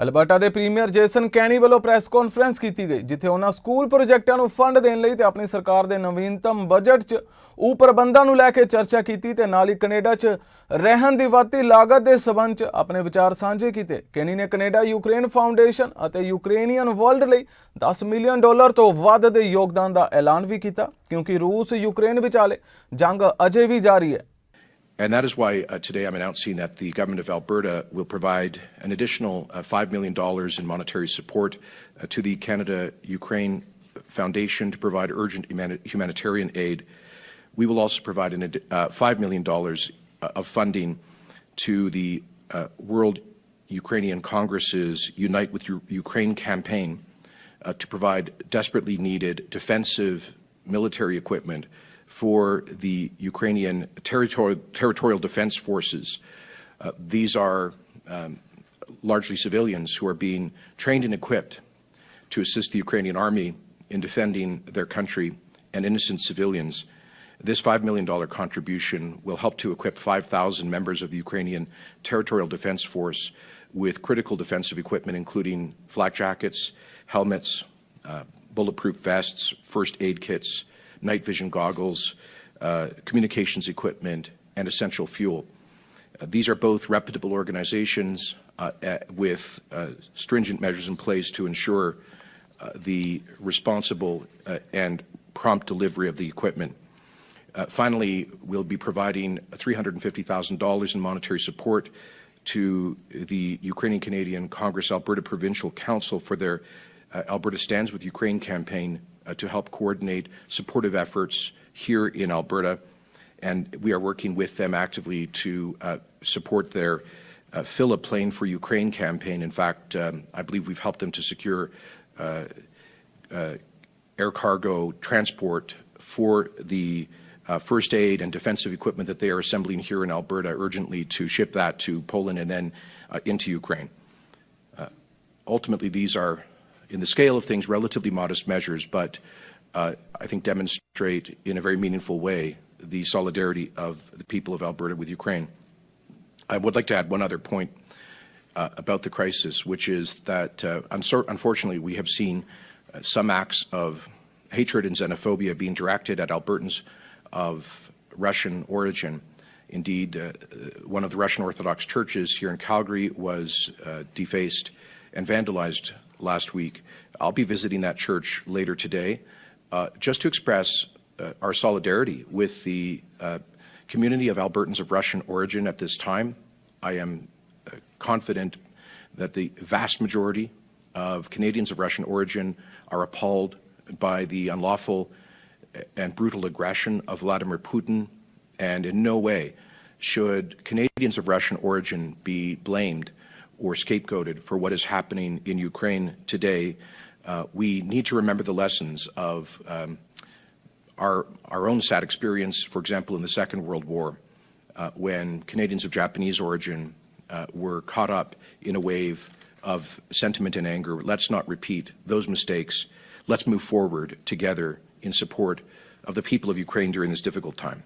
Alberta ਦੇ premier Jason ਕੈਨੀ ਵੱਲੋਂ press conference ਕੀਤੀ ਗਈ, ਜਿੱਥੇ ਉਹਨਾਂ ਸਕੂਲ ਪ੍ਰੋਜੈਕਟਾਂ ਨੂੰ ਫੰਡ ਦੇਣ ਲਈ ਤੇ ਆਪਣੀ ਸਰਕਾਰ ਦੇ ਨਵੀਨਤਮ ਬਜਟ 'ਚ ਪ੍ਰਬੰਧਾਂ ਨੂੰ ਲੈ ਕੇ ਚਰਚਾ ਕੀਤੀ ਤੇ ਨਾਲ ਹੀ ਕੈਨੇਡਾ 'ਚ ਰਹਿਣ ਦੀ ਵੱਧਦੀ ਲਾਗਤ ਦੇ ਸਬੰਧ 'ਚ ਆਪਣੇ ਵਿਚਾਰ ਸਾਂਝੇ ਕੀਤੇ। ਕੈਨੀ ਨੇ ਕੈਨੇਡਾ ਯੂਕਰੇਨ ਫਾਊਂਡੇਸ਼ਨ ਅਤੇ ਯੂਕਰੇਨੀਅਨ ਵਰਲਡ ਲਈ $10 ਮਿਲੀਅਨ ਤੋਂ ਵੱਧ ਦੇ ਯੋਗਦਾਨ ਦਾ ਐਲਾਨ ਵੀ ਕੀਤਾ, ਕਿਉਂਕਿ ਰੂਸ ਯੂਕਰੇਨ ਵਿਚਾਲੇ ਜੰਗ ਅਜੇ ਵੀ ਜਾਰੀ ਹੈ। And that is why today I'm announcing that the government of Alberta will provide an additional $5 million in monetary support to the Canada-Ukraine Foundation to provide urgent humanitarian aid. We will also provide $5 million of funding to the World Ukrainian Congress's Unite with Ukraine campaign to provide desperately needed defensive military equipment for the Ukrainian territorial defense forces. These are largely civilians who are being trained and equipped to assist the Ukrainian army in defending their country and innocent civilians. This $5 million contribution will help to equip 5,000 members of the Ukrainian Territorial Defense Force with critical defensive equipment, including flak jackets, helmets, bulletproof vests, first aid kits, night vision goggles, communications equipment, and essential fuel. These are both reputable organizations with stringent measures in place to ensure the responsible and prompt delivery of the equipment. Finally, we'll be providing $350,000 in monetary support to the Ukrainian Canadian Congress Alberta Provincial Council for their Alberta Stands with Ukraine campaign to help coordinate supportive efforts here in Alberta, and we are working with them actively to support their Fill a Plane for Ukraine campaign. In fact, I believe we've helped them to secure air cargo transport for the first aid and defensive equipment that they are assembling here in Alberta urgently to ship that to Poland and then into Ukraine. Ultimately, these are, in the scale of things, relatively modest measures, but I think demonstrate in a very meaningful way the solidarity of the people of Alberta with Ukraine. I would like to add one other point about the crisis, which is that unfortunately we have seen some acts of hatred and xenophobia being directed at Albertans of Russian origin. Indeed, one of the Russian Orthodox churches here in Calgary was defaced and vandalized last week. I'll be visiting that church later today just to express our solidarity with the community of Albertans of Russian origin at this time. I am confident that the vast majority of Canadians of Russian origin are appalled by the unlawful and brutal aggression of Vladimir Putin, and in no way should Canadians of Russian origin be blamed or scapegoated for what is happening in Ukraine today. We need to remember the lessons of our own sad experience, for example, in the Second World War, when Canadians of Japanese origin were caught up in a wave of sentiment and anger. Let's not repeat those mistakes. Let's move forward together in support of the people of Ukraine during this difficult time.